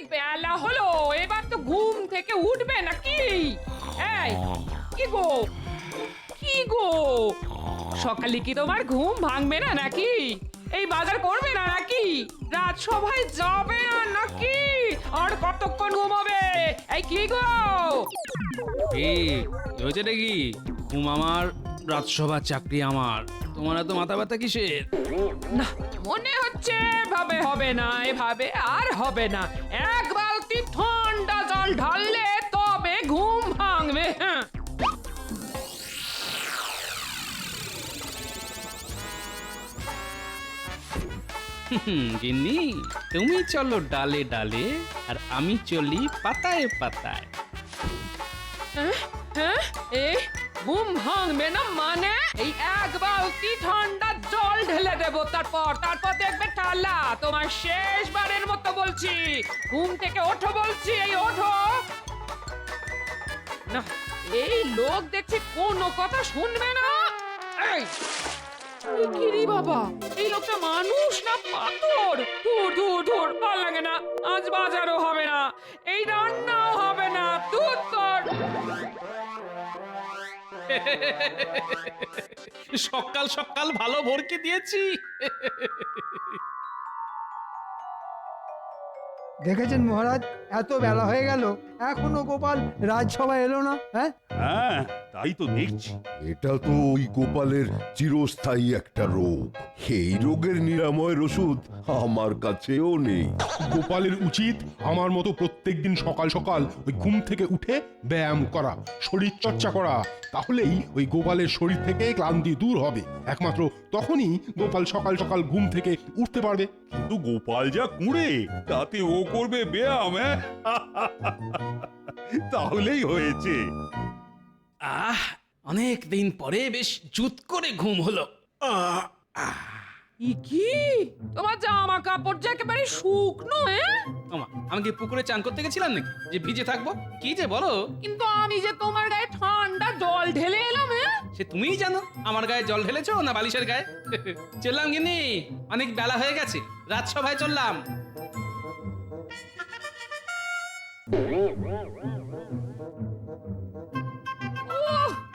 অনেক বেলা হলো, এবার তো ঘুম থেকে উঠবে নাকি? এই কি গো, কি গো, সকালে কি তোমার ঘুম ভাঙবে না নাকি? এই বাজার করবে না নাকি? রাজসভায় যাবে না নাকি? আর কতক্ষণ ঘুমাবে? এই কি গো? হয়েছে নাকি? ঘুম আমার, রাজসভার চাকরি আমার। তোমার এত মাথা ব্যথা কিসের? না, মনে হচ্ছে এভাবে হবে না, এভাবে আর হবে না। এক বালতি ঠান্ডা জল ঢাললে তবে ঘুম ভাঙবে। হ্যাঁ, গিন্নি, তুমি চলো ডালে ডালে, আর আমি চলি পাতায় পাতায়। হ্যাঁ, এই ঘুম ভাঙবে না মানে? এই এক বালতি ঠান্ডা জল ঢেলে দেবো, তারপর দেখবে টালা। তোমার শেষবারের মতো বলছি, ঘুম থেকে ওঠো বলছি, এই ওঠো। না, এই লোক দেখছি কোনো কথা শুনবে না। এই কি রে বাবা, এই লোকটা মানুষ না পাথর? ধুর ধুর ধুর, ভাল লাগে না। আজ বাজারও হবে না, এই রান্নাও হবে না। ধুর তোর। সকাল সকাল ভালো ভরকে দিয়েছি। দেখেছেন মহারাজ, এত বেলা হয়ে গেল এখনো গোপাল রাজসভায় এলো না। হ্যাঁ, হ্যাঁ, তাই তো দেখছি। এটা তো ওই গোপালের চিরস্থায়ী একটা রোগ। এই রোগের নিরাময়ের ওষুধ আমার কাছেও নেই। গোপালের উচিত আমার মতো প্রত্যেকদিন সকাল সকাল ওই ঘুম থেকে উঠে ব্যায়াম করা, শরীর চর্চা করা। তাহলেই ওই গোপালের শরীর থেকে ক্লান্তি দূর হবে। একমাত্র তখনই গোপাল সকাল সকাল ঘুম থেকে উঠতে পারবে। কিন্তু গোপাল যা কুঁড়ে, তাতে ও করবে ব্যায়াম? হ্যাঁ? তাহলেই হয়েছে। অনেক দিন পরে বেশ জুত করে ঘুম হলো। কি তোমার জামা কাপড় যে একেবারে শুকনো? আমি কি পুকুরে চান করতে গেছিলাম নাকি যে ভিজে থাকবো? কি যে বলো! কিন্তু আমি যে তোমার গায়ে ঠান্ডা জল ঢেলে এলাম। সে তুমিই জানো আমার গায়ে জল ঢেলেছো না বালিশের গায়ে। চললাম গিন্নি, অনেক বেলা হয়ে গেছে, রাজসভায় চললাম।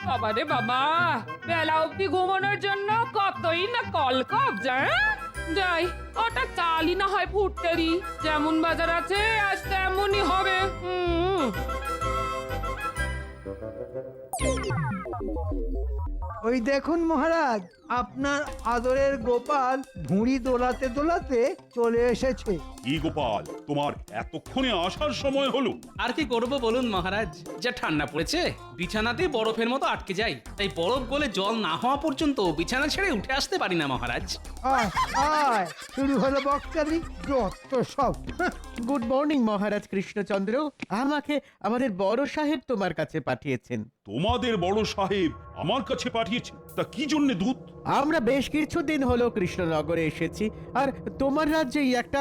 বাবা রে বাবা, বেলা অব্দি ঘুমানোর জন্য কতই না কলকব যায়। যাই, ওটা চালই না হয় ফুটতে দি। যেমন বাজার আছে আজ তেমনই হবে। ওই দেখুন মহারাজ, আপনার আদরের গোপাল ভুঁড়ি দোলাতে দোলাতে চলে এসেছে। কি গোপাল, তোমার এতক্ষণে আসার সময় হলো? আর কি করব বলুন মহারাজ, যা ঠান্ডা পড়েছে বিছানাতে বরফের মতো আটকে যাই। তাই বরফ গলে জল না হওয়া পর্যন্ত বিছানা ছেড়ে উঠে আসতে পারি না মহারাজ। আয় আয়, শুরু হলো বকচালি, যত সব। গুড মর্নিং মহারাজ কৃষ্ণচন্দ্র। আমাকে আমাদের বড় সাহেব তোমার কাছে পাঠিয়েছেন। তোমাদের বড় সাহেব আমার কাছে পাঠিয়েছে? তা কি জন্য দূত? আমরা বেশ কিছুদিন হলো কৃষ্ণনগরে এসেছি, আর তোমার রাজ্যেই একটা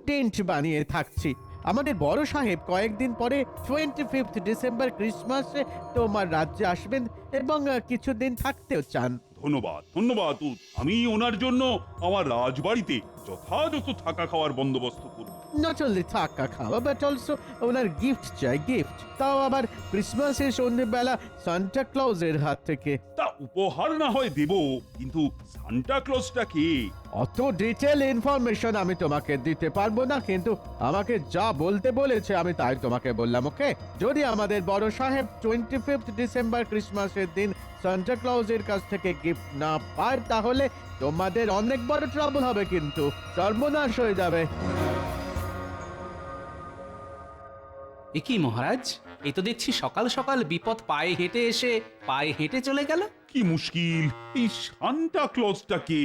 টেন্ট বানিয়ে থাকছি। আমাদের বড় সাহেব কয়েকদিন পরে 25 ডিসেম্বর ক্রিসমাসে তোমার রাজ্যে আসবেন এবং কিছুদিন থাকতেও চান। ধন্যবাদ ধন্যবাদ দূত। আমি ওনার জন্য আমার রাজবাড়িতে যথাযথ থাকা খাওয়ার বন্দোবস্ত করব। নট অনলি থাকা খাওয়া, বাট অলসো ওনার গিফট চাই, গিফট। তাও আবার ক্রিসমাসের সন্ধ্যেবেলা সান্টা ক্লজের হাত থেকে। তা উপহার না হয় দেব, কিন্তু সান্টা ক্লজটা কে? অত ডিটেল ইনফরমেশন আমি তোমাকে দিতে পারবো না, কিন্তু আমাকে যা বলতে বলেছে আমি তাই তোমাকে বললাম। ওকে, যদি আমাদের বড় সাহেব 25 ডিসেম্বর ক্রিসমাসের দিন সান্টা ক্লজের কাছ থেকে গিফট না পায়, তাহলে তোমাদের অনেক বড় ট্রাবল হবে, কিন্তু সর্বনাশ হয়ে যাবে। এ কি মহারাজ, এই তো দেখছি সকাল সকাল বিপদ পায়ে হেঁটে এসে পায়ে হেঁটে চলে গেল। কি মুশকিল, এই সান্টা ক্লজটা কে?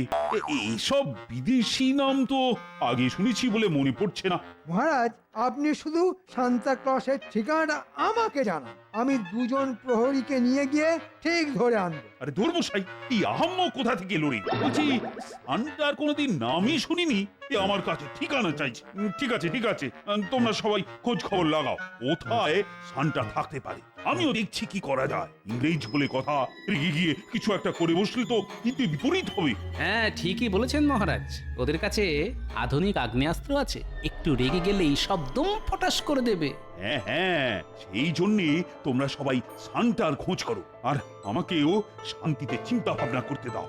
এইসব বিদেশি নাম তো আগে শুনেছি বলে মনে পড়ছে না। মহারাজ, আপনি শুধু সান্তা ক্লসের ঠিকানাটা আমাকে জানান, আমি দুজন প্রহরীকে নিয়ে গিয়ে ঠিক ধরে আনবো। আরে ধর্মশাই, এই আহাম্ম কোথা থেকে লড়ি? বলছি সান্টার কোনোদিন নামই শুনিনি, এ আমার কাছে ঠিকানা চাইছে। ঠিক আছে ঠিক আছে, তোমরা সবাই খোঁজ খবর লাগাও, কোথায় সান্টা থাকতে পারে। আমিও দেখছি কি করা যায়। ইংরেজ বলে কথা, রেগে গিয়ে কিছু একটা করে বসলে তো হিতে বিপরীত হবে। হ্যাঁ ঠিকই বলেছেন মহারাজ, ওদের কাছে আধুনিক আগ্নেয়াস্ত্র আছে, একটু রেগে গেলেই সব দম ফটাস করে দেবে। হ্যাঁ হ্যাঁ, সেই জন্যে তোমরা সবাই শান্তার খোঁজ করো, আর আমাকেও শান্তিতে চিন্তা ভাবনা করতে দাও।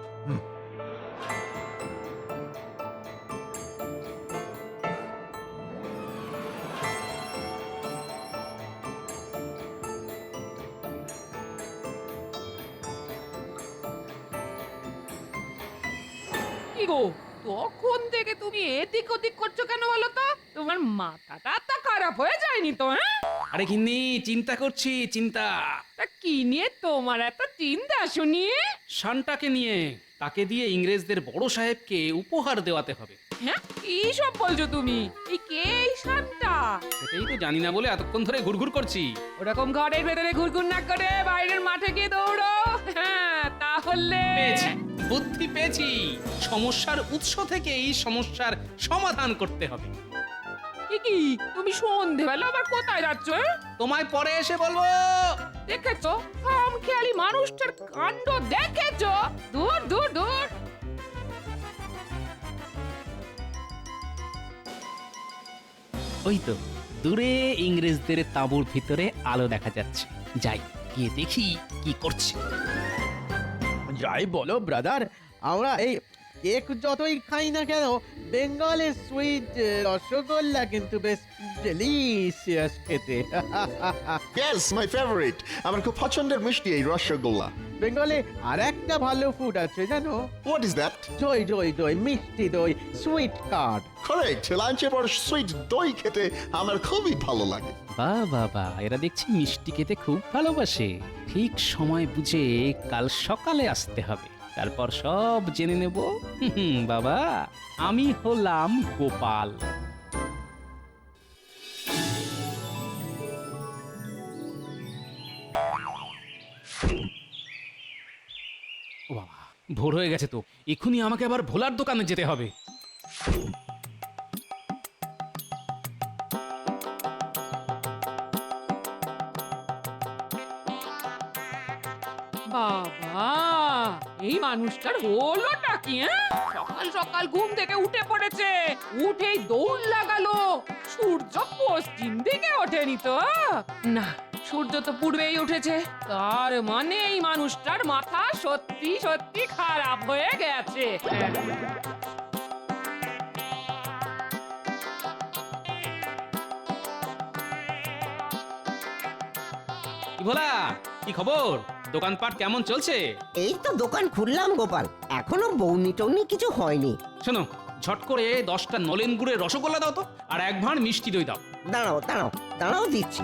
কি গো, তখন থেকে তুমি এদিক ওদিক করছো কেন বলো তো? তোমার মাথাটা তা খারাপ হয়ে যায়নি তো? হ্যাঁ, আরে গিন্নি, চিন্তা করছি, চিন্তা তা কি নিয়ে তোমার এত চিন্তা শুনি? শানটাকে নিয়ে। তাকে দিয়ে ইংরেজদের বড় সাহেবকে উপহার দেওয়াতে হবে। হ্যাঁ, কি সব বলছো তুমি? এই কে এই শান্তা? সেটাই তো জানি না বলে এতক্ষণ ধরে ঘুরঘুর করছি। ওরকম ঘরের ভেতরে ঘুরঘুর না করে বাইরের মাঠে গিয়ে দৌড়ো। হ্যাঁ, তাহলে পেয়েছি, বুদ্ধি পেয়েছি। সমস্যার উৎস থেকেই সমস্যার সমাধান করতে হবে। এ কি, তুমি সন্ধেবেলা আবার কোথায় যাচ্ছ? তোমায় পরে এসে বলবো। দেখেছো, কাম খেয়ালি মানুষটার কাণ্ড দেখেছো? দূর দূর দূর। ওই তো দূরে ইংরেজদের তাঁবুর ভিতরে আলো দেখা যাচ্ছে, যাই গিয়ে দেখি কি করছে। যাই বলো ব্রাদার, আমরা এই কেক যতই খাই না কেন, বেঙ্গলের সুইট রসগোল্লা কিন্তু বেশ ডেলিশিয়াস খেতে। ইয়েস মাই ফেভারিট, আমার খুব পছন্দের মিষ্টি এই রসগোল্লা। বেঙ্গলে আর একটা ভালো ফুড আছে জানো? What is that? দই দই দই, মিষ্টি দই, সুইট কার্ড। কারেক্ট, লাঞ্চের পর সুইট দই খেতে আমার খুবই ভালো লাগে। বাহ বাবা, এরা দেখছি মিষ্টি খেতে খুব ভালোবাসে। ঠিক সময় বুঝে কাল সকালে আসতে হবে, তারপর সব জেনে নেব। বাবা, আমি হলাম গোপাল। ও বাবা, ভোর হয়ে গেছে তো, এক্ষুনি আমাকে আবার ভোলার দোকানে যেতে হবে। বাবা, এই মানুষটার হলোটা কি? সকাল সকাল ঘুম থেকে উঠে পড়েছে, উঠেই দৌড় লাগালো। সূর্য পশ্চিম দিকে ওঠেনি তো? না, সূর্য তো পূর্বেই উঠেছে। তার মানে এই মানুষটার মাথা সত্যি সত্যি খারাপ হয়ে গেছে। কি ভোলা, কি খবর? দোকানপাট কেমন চলছে? এই তো দোকান খুললাম গোপাল, এখনো বৌনি টৌনি কিছু হয়নি। শোনো, ঝট করে 10টা নলেন গুড়ের রসগোল্লা দাও তো, আর 1 ভাঁড় মিষ্টি দই দাও। দাঁড়াও দাঁড়াও দাঁড়াও, দিচ্ছি।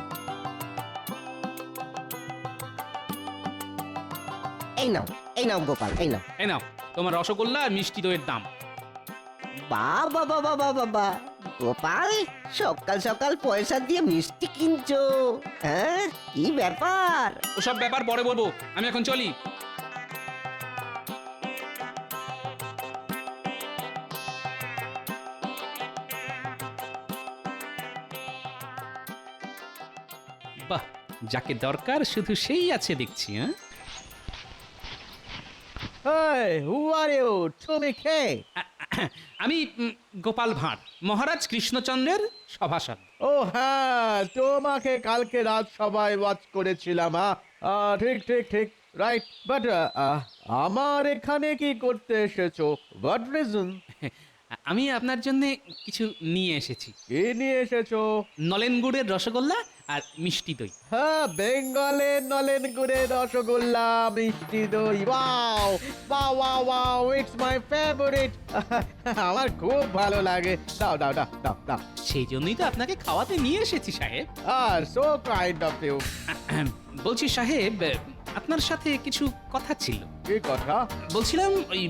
এই নাও, এই নাও গোপাল, এই নাও। এই নাও তোমার রসগোল্লা আর মিষ্টি দইয়ের দাম। বাবা বাবা বাবা বাবা, গোপাল সকাল সকাল পয়সা দিয়ে মিষ্টি কিনছো? হ্যাঁ, কি ব্যাপার? ওসব ব্যাপার পরে বলবো, আমি এখন চলি। বাহ, যাকে দরকার শুধু সেই আছে দেখছি। হ্যাঁ, Hey, who are you? তুমি কে? আমি গোপাল ভাঁড়, মহারাজ কৃষ্ণচন্দ্রের সভাসদ। ও হ্যাঁ, তোমাকে কালকে রাত সবাই ওয়াচ করেছিলাম। ঠিক ঠিক ঠিক, রাইট। বাট আমার এখানে কি করতে এসেছো? What reason? আমি আপনার জন্য কিছু নিয়ে এসেছি। কি নিয়ে এসেছো? নলেন গুড়ের রসগোল্লা আর মিষ্টি দই। হ্যাঁ, বেঙ্গলের নলেন গুড়ের রসগোল্লা, মিষ্টি দই। Wow wow wow wow, it's my favourite. আমার খুব ভালো লাগে। দাও দাও দাও দাও দাও। সেই জন্যই তো আপনাকে খাওয়াতে নিয়ে এসেছি সাহেব। So kind of you. বলছি সাহেব, আপনার সাথে কিছু কথা ছিল। কি কথা? বলছিলাম ওই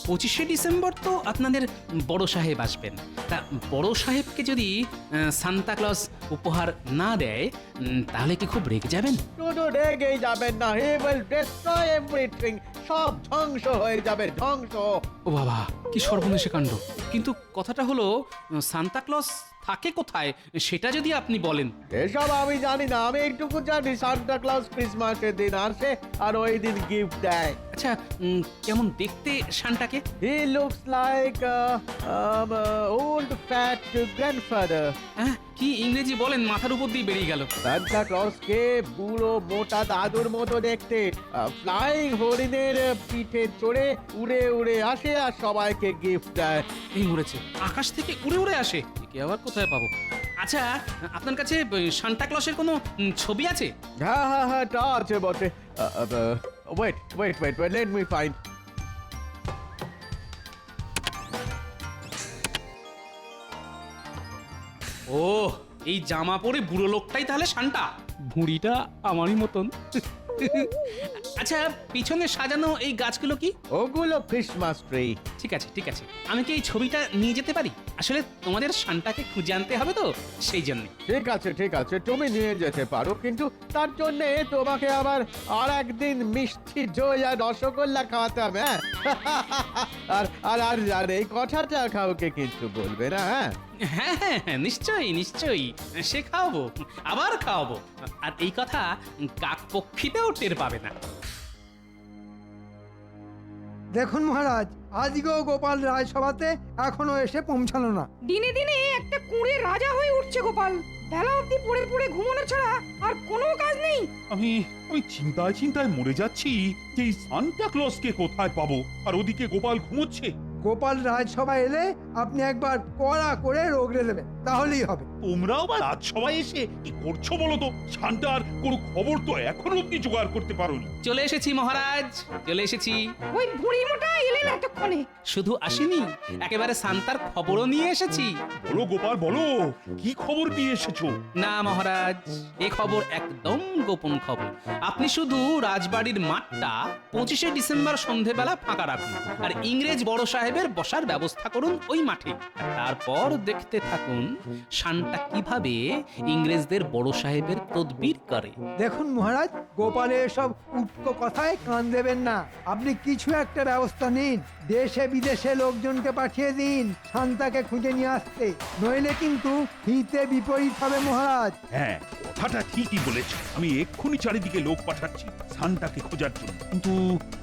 25শে ডিসেম্বর তো আপনাদের বড় সাহেব আসবেন, তা বড় সাহেবকে যদি সান্তা ক্লজ উপহার না দেয়, তাহলে কি খুব রেগে যাবেন? শুধু রেগেই যাবেন না, হি উইল ডিস্ট্রয় এভরিথিং। সব ধ্বংস হয়ে যাবে, ধ্বংস। ও বাবা, কি সর্বনেশে কাণ্ড। কিন্তু কথাটা হলো, সান্তা ক্লজ থাকে কোথায় সেটা যদি আপনি বলেন। এসব আমি জানি না, আমি এইটুকু জানি সান্টা ক্লজ ক্রিসমাসের দিন আসে আর ওই দিন গিফট দেয়। আচ্ছা কেমন দেখতে সান্টাকে? He looks like old fat grandfather. হ্যাঁ কি ইংরেজি বলেন, মাথার উপর দিয়ে বেরিয়ে গেল। সান্টা ক্লজকে বুড়ো মোটা দাদুর মতো দেখতে, ফ্লাইং হরিণের পিঠে চড়ে উড়ে উড়ে আসে আর সবাইকে গিফট দেয়। এই মরেছে, আকাশ থেকে উড়ে উড়ে আসে, একে আবার কোথায় পাবো? আচ্ছা আপনার কাছে সান্টা ক্লসের কোনো ছবি আছে? হ্যাঁ হ্যাঁ হ্যাঁ, তা আছে বটে। wait, let me find. ও এই জামা পরে বুড়ো লোকটাই তাহলে সান্টা, ভুঁড়িটা আমারই মতন। আচ্ছা পিছনে সাজানো এই গাছগুলো কি? ওগুলো ক্রিসমাস ট্রি। ঠিক আছে ঠিক আছে, আমি কি এই ছবিটা নিয়ে যেতে পারি? আসলে তোমাদের সান্টাকে খুঁজে আনতে হবে তো, সেই জন্য। ঠিক আছে, তুমি নিয়ে যেতে পারো, কিন্তু তার জন্য তোমাকে আবার আর একদিন মিষ্টি দই আর রসগোল্লা খাওয়াতে হবে। হ্যাঁ? আর আর আর আর এই কথাটা কাউকে কিছু বলবে না। হ্যাঁ হ্যাঁ হ্যাঁ হ্যাঁ, নিশ্চয়ই নিশ্চয়ই, সে খাওয়াবো, আবার খাওয়াবো। আর এই কথা কাক পক্ষীতেও টের পাবে না। দেখুন মহারাজ, আজকেও গোপাল রাজসভাতে এখনো এসে পৌঁছালো না। দিনে দিনে একটা কুঁড়ে রাজা হয়ে উঠছে গোপাল। বেলা অবধি পড়ে পড়ে ঘুমানো ছাড়া আর কোনো কাজ নেই। আমি চিন্তায় চিন্তায় মরে যাচ্ছি যে এই সান্টা ক্লজকে কোথায় পাবো, আর ওদিকে গোপাল ঘুমোচ্ছে। গোপাল রাজসভায় এলে আপনি একবার কড়া করে রোগড়ে দেবেন, তাহলেই হবে। তোমরাও বা রাজসভায় এসে কি করছো বলো তো? সান্টার কোনো খবর তো এখনো অব্দি জোগাড় করতে পারোনি। চলে এসেছি মহারাজ, চলে এসেছি। ওই বুড়ি মোটা এলেন এতক্ষণে। শুধু আসিনি, একেবারে সান্তার খবরও নিয়ে এসেছি। বলো গোপাল বলো, কি খবর নিয়ে এসেছো? না মহারাজ, এ খবর একদম গোপন খবর। আপনি শুধু রাজবাড়ির মাঠটা 25শে ডিসেম্বর সন্ধেবেলা ফাঁকা রাখুন, আর ইংরেজ বড় সাহেবের বসার ব্যবস্থা করুন ওই মাঠে। আর তারপর দেখতে থাকুন সান্টা কিভাবে ইংরেজদের বড় সাহেবের তদবির করে। দেখুন মহারাজ, গোপালের সব উটকো কথায় কান দেবেন না। আপনি কিছু একটা ব্যবস্থা নিন, দেশে বিদেশে লোকজনকে পাঠিয়ে দিন শান্তাকে খুঁজে নিয়ে আসতে, নইলে কিন্তু হিতে বিপরীত হবে মহারাজ। হ্যাঁ কথাটা ঠিকই বলেছ, আমি এক্ষুনি চারিদিকে লোক পাঠাচ্ছি সান্টাকে খোঁজার জন্য। কিন্তু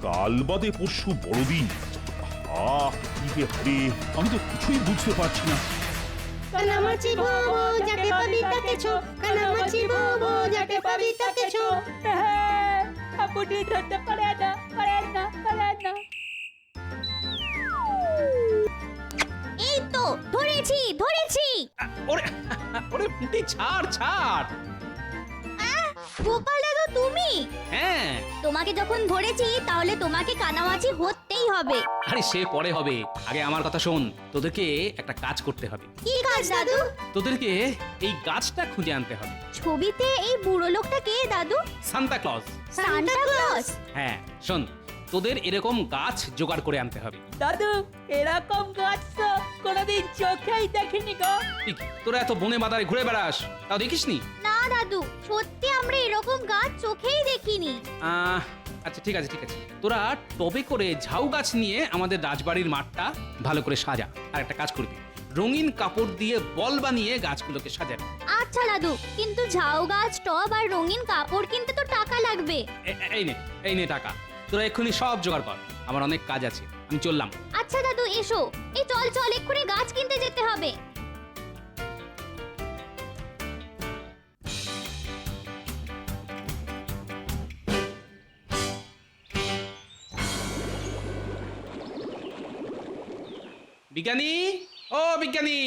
কাল বাদে পরশু বড়দিন, কি যে হবে আমি তো কিছুই বুঝতে পারছি না। কানামাছি ভোবো যাকে পাবি তাকে ছো, কানামাছি ভোবো যাকে পাবি তাকে ছো। আপনি ধরতে পারে না। এই তো ধরেছি। ওরে ওরে পুঁটি, ছাড় ছাড়। গোপাল দাদু তুমি? হ্যাঁ তোমাকে যখন ধরেছি তাহলে তোমাকে কানামাছি হতেই হবে। আরে সে পরে হবে, আগে আমার কথা শোন। তোদেরকে একটা কাজ করতে হবে। কি কাজ দাদু? তোদেরকে এই গাছটা খুঁজে আনতে হবে। ছবিতে এই বুড়ো লোকটা কে দাদু? Santa Claus. Santa Claus? হ্যাঁ শোন, তোদের এরকম গাছ জোগাড় করে আনতে হবে। দাদু এরকম গাছ তো কোনোদিন চোখেই দেখিনি গো। তোরা এত বনে বাজারে ঘুরে বেড়াস, তাও দেখিসনি? না দাদু, সত্যি আমরা এরকম গাছ চোখেই দেখিনি। আচ্ছা ঠিক আছে তোরা টবে করে ঝাউ গাছ নিয়ে আমাদের রাজবাড়ির মাঠটা ভালো করে সাজা। আর একটা কাজ করবি, রঙিন কাপড় দিয়ে বল বানিয়ে গাছগুলোকে সাজাবি। আচ্ছা দাদু, কিন্তু ঝাউ গাছ, টব আর রঙিন কাপড় কিনতে তো টাকা লাগবে। এই নে টাকা, তোরা এক্ষুনি সব জোগাড় কর, আমার অনেক কাজ আছে, আমি চললাম। আচ্ছা দাদু এসো, এই চল এক্ষুনি গাছ কিনতে যেতে হবে। বিজ্ঞানী, ও বিজ্ঞানী।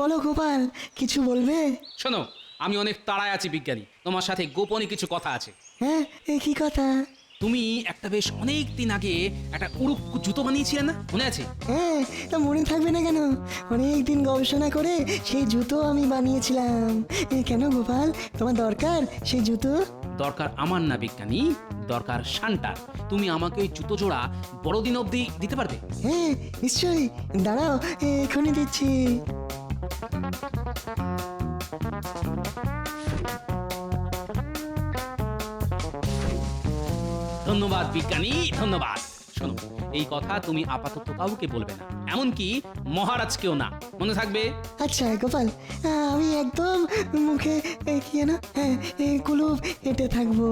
বলো গোপাল, কিছু বলবে? শোনো, আমি অনেক তাড়ায় আছি বিজ্ঞানী, তোমার সাথে গোপনে কিছু কথা আছে। হ্যাঁ, কি কথা? তুমি একটা বেশ অনেক দিন আগে একটা উড়ুক জুতো বানিয়েছিলে না, মনে আছে? হ্যাঁ, তা মনে থাকবে না কেন? অনেক দিন গবেষণা করে সেই জুতো আমি বানিয়েছিলাম। কেন গোপাল, তোমার দরকার সেই জুতো? দরকার আমার না বিজ্ঞানী, দরকার সান্টার। তুমি আমাকে ওই জুতো জোড়া বড়দিন অবধি দিতে পারবে? হ্যাঁ নিশ্চয়ই, দাঁড়াও এখনই দিচ্ছি। ধন্যবাদ বিজ্ঞানী, ধন্যবাদ। শোনো, এই কথা তুমি আপাতত কাউকে বলবে না, এমনকি মহারাজকেও না, মনে থাকবে? আচ্ছা গোপাল, আমি একদম মুখে কি যেন কুলুপ হেঁটে থাকবো।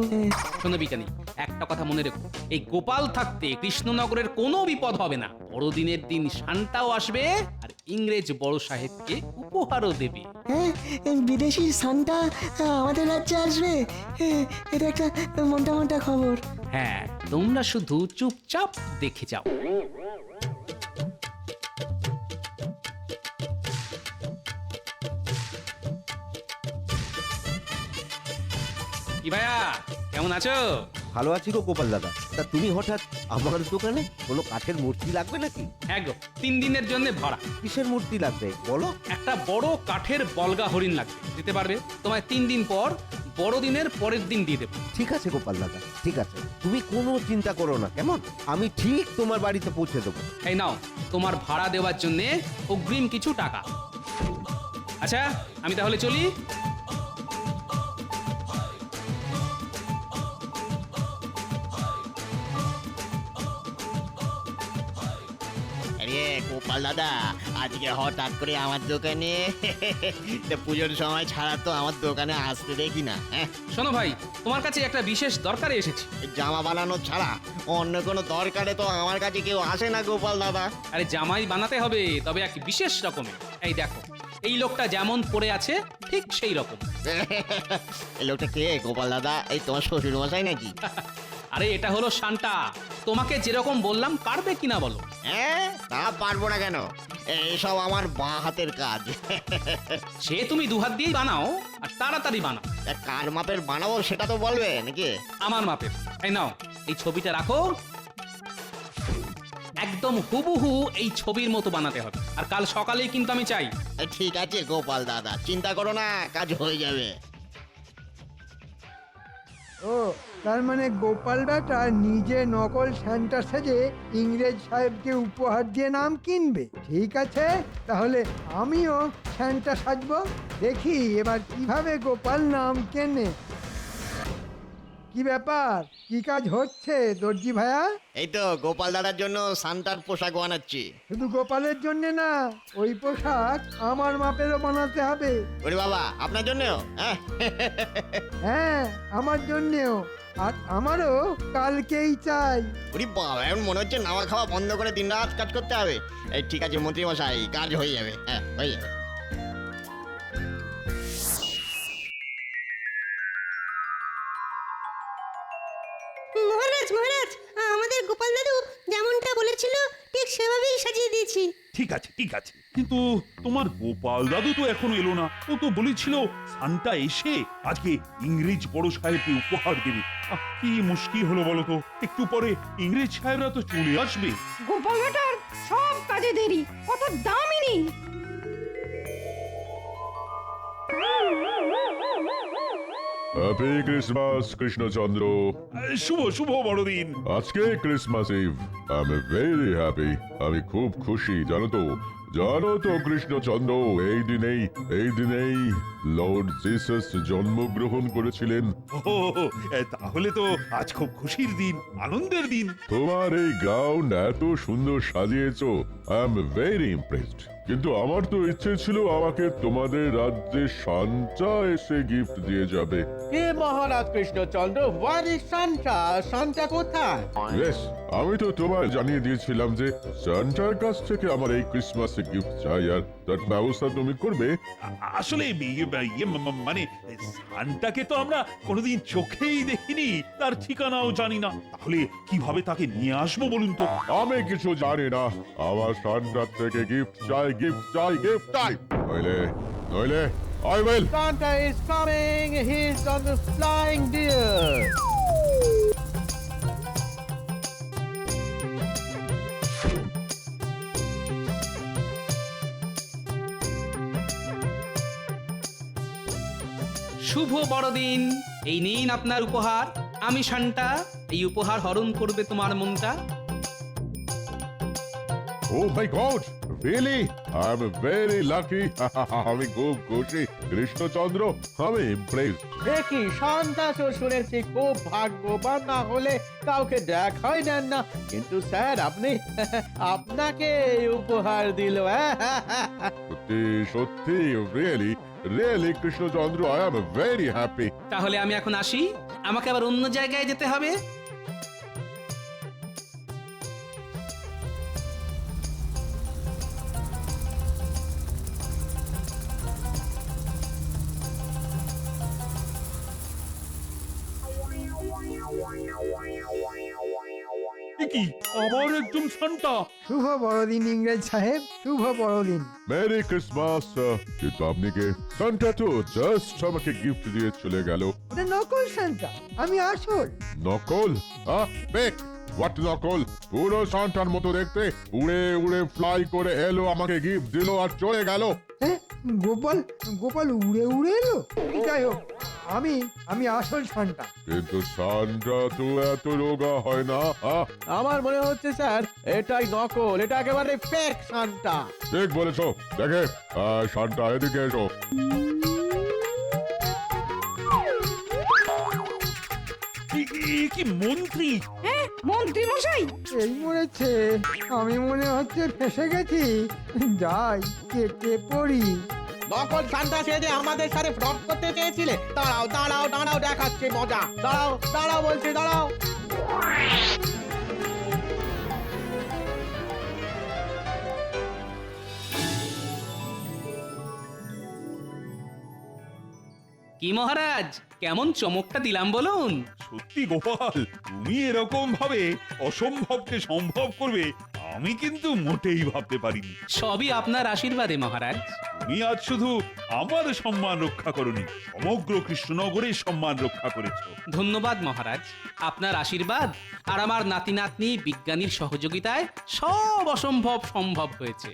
শোনো বিজ্ঞানী, একটা কথা মনে রেখো, এই গোপাল থাকতে কৃষ্ণনগরের কোনো বিপদ হবে না। বড়দিনের দিন শান্তাও আসবে আর ইংরেজ বড় সাহেবকে উপহারও দেবে। হ্যাঁ, বিদেশি সান্টা আমাদের রাজ্যে আসবে, এটা একটা মোটা মোটা খবর। হ্যাঁ, তোমরা শুধু চুপচাপ দেখে যাও। কি ভাইয়া, কেমন আছো? ভালো আছি গো গোপাল দাদা। তা তুমি হঠাৎ আমার দোকানে? কোনো কাঠের মূর্তি লাগবে নাকি? হ্যাঁ গো, 3 দিনের জন্য ভাড়া। কিসের মূর্তি লাগবে বলো? একটা বড় কাঠের বলগা হরিণ লাগবে, দিতে পারবে? তোমায় 3 দিন পর বড়দিনের পরের দিন দিয়ে দেবো। ঠিক আছে গোপাল দাদা, ঠিক আছে, তুমি কোনো চিন্তা করো না, কেমন? আমি ঠিক তোমার বাড়িতে পৌঁছে দেবো। এই নাও তোমার ভাড়া দেওয়ার জন্য অগ্রিম কিছু টাকা। আচ্ছা, আমি তাহলে চলি। আরে গোপাল দাদা, আজকে হঠাৎ করে আমার দোকানে পুজোর সময় ছাড়া তো আমার দোকানে আসতে দেখি না। শোনো ভাই, তোমার কাছে একটা বিশেষ দরকারে এসেছি। জামা বানানো ছাড়া অন্য কোনো দরকারে তো আমার কাছে কেউ আসে না গোপাল দাদা। আরে জামাই বানাতে হবে, তবে এক বিশেষ রকমের। এই দেখো, এই লোকটা যেমন পড়ে আছে ঠিক সেই রকম। এই লোকটা কে গোপাল দাদা? এই তোমার শ্বশুর মশাই নাকি? আরে এটা হলো শান্তা। তোমাকে যেরকম বললাম, পারবে কিনা বলো? হ্যাঁ, তা পারবো না কেন, এইসব আমার বাঁ হাতের কাজ। সে তুমি 2 হাত দিয়েই বানাও, আর তাড়াতাড়ি বানাও। কার মাপের বানাবো সেটা তো বলবে নাকি? আমার মাপের। এই নাও, এই ছবিটা রাখো। একদম হুবহু এই ছবির মতো বানাতে হবে, আর কাল সকালেই কিন্তু আমি চাই। ঠিক আছে গোপাল দাদা, চিন্তা করো না, কাজ হয়ে যাবে। ও, তার মানে গোপাল বেটা নিজে নকল সান্টা সেজে ইংরেজ সাহেবকে উপহার দিয়ে নাম কিনবে। ঠিক আছে, তাহলে আমিও সান্টা সাজবো। দেখি এবার কিভাবে গোপাল নাম কেনে। কি ব্যাপার, কি কাজ হচ্ছে দর্জি ভাইয়া? এই তো গোপাল দাদার জন্য সান্তার পোশাক বানাচ্ছি। শুধু গোপালের জন্য না, ওই পোশাক আমার মাপেরও বানাতে হবে। ওরে বাবা, আপনার জন্যও? হ্যাঁ, আমার জন্যেও, আর আমারও কালকেই চাই। ওরে বাবা, এখন মনে হচ্ছে নাওয়া খাওয়া বন্ধ করে দিনরাত কাজ করতে হবে। এই ঠিক আছে মন্ত্রী মশাই, কাজ হয়ে যাবে। হ্যাঁ, হয়ে যাবে। মহারাজ মহারাজ, আমাদের গোপাল দাদু যেমনটা বলেছিল ঠিক সেভাবেই সাজিয়ে দিয়েছি। ঠিক আছে, ঠিক আছে, কিন্তু তোমার গোপাল দাদু তো এখনো এলো না। ও তো বলেছিল সান্টা এসে আজকে ইংরেজ বড় সাহেবকে উপহার দেবে। কি মুশকিল হলো বলো তো, একটু পরে ইংরেজ সাহেবরা তো চলে আসবে। গোপাল বেটার সব কাজে দেরি, কত দামিনী। Happy Christmas Krishnachandra. শুভ শুভ বড়দিন। আজকে Christmas eve. I am very happy. আমি খুব খুশি, জানো তো কৃষ্ণচন্দ্র, এই দিনেই লর্ড জিসাস জন্মগ্রহণ করেছিলেন। তাহলে তো আজ খুব খুশির দিন, আনন্দের দিন। তোমার এই গাউন এত সুন্দর সাজিয়েছো, আই এম ভেরি ইমপ্রেসড। কিন্তু আমার তো ইচ্ছে ছিল আমাকে তোমাদের রাজ্যে সান্টা এসে গিফট দিয়ে যাবে। কে Maharaj Krishnachandra? What is Santa? Santa কোথায়? ইয়েস, আমি তো তোমায় জানিয়ে দিয়েছিলাম যে সান্টার কাছ থেকে আমার এই ক্রিসমাসে গিফট চাই, আর তার ব্যবস্থা তুমি করবে। আসলে মানে সান্টাকে তো আমরা কোনোদিন চোখেই দেখিনি, তার ঠিকানাও জানি না। তাহলে কিভাবে তাকে নিয়ে আসবো বলুন তো? আমি কিছু জানি না, আমার সান্টার থেকে গিফট চাই। নইলে I will. Santa is coming. He's on the flying deer. শুভ বড়দিন। এই নিন আপনার উপহার। আমি শান্তা, এই উপহার হরণ করবে তোমার মনটা। Oh my God! Really? I'm very lucky. আমি খুব খুশি। কৃষ্ণচন্দ্র আমি ইমপ্রেসড। দেখি শান্তা তো শুনেছি খুব ভাগ্যবান, না হলে কাউকে দেখাই দেন না। কিন্তু স্যার আপনি আপনাকে এই উপহার দিল। সত্যি সত্যি really really Krishnachandra, I am very happy. তাহলে আমি এখন আসি, আমাকে আবার অন্য জায়গায় যেতে হবে। এ কি আবার একজন সান্টা? শুভ বড়দিন ইংরেজ সাহেব, শুভ বড়দিন। Merry Christmas. কিন্তু আপনি কে? সান্টা তো জাস্ট আমাকে গিফট দিয়ে চলে গেল। ওটা নকল সান্টা, আমি আসল। নকল? বেক হোয়াট নকল? পুরো সান্টার মতো দেখতে, উড়ে উড়ে ফ্লাই করে এলো, আমাকে গিফট দিল আর চলে গেল। হ্যাঁ, গোপাল গোপাল উড়ে উড়ে এলো। যাই হোক, আমি আসল সান্টা। কিন্তু সান্টা তো এত রোগা হয় না। আমার মনে হচ্ছে স্যার এটাই নকল, এটা একেবারে ফেক সান্টা। ঠিক বলেছো। দেখে সান্টা এদিকে এসো। কি মন্ত্রী? হ্যাঁ মন্ত্রী মশাই, এই মরেছে, আমি মনে হচ্ছে ফেসে গেছি। যাই কেটে পড়ি। নকল সান্টা সেজে আমাদের সাথে ফ্রড করতে চেয়েছিলে? দাঁড়াও দাঁড়াও দাঁড়াও, দেখাচ্ছে মজা। দাঁড়াও দাঁড়াও বলছি, দাঁড়াও। কি মহারাজ, কেমন চমকটা দিলাম বলুন? সত্যি গোপাল, তুমি এরকম ভাবে অসম্ভবকে সম্ভব করবে আমি কিন্তু মোটেই ভাবতে পারিনি। সবই আপনার আশীর্বাদে মহারাজ। তুমি আজ শুধু আমার সম্মান রক্ষা করনি, সমগ্র কৃষ্ণনগরের সম্মান রক্ষা করেছো। ধন্যবাদ মহারাজ, আপনার আশীর্বাদ আর আমার নাতি নাতনি বিজ্ঞানীর সহযোগিতায় সব অসম্ভব সম্ভব হয়েছে।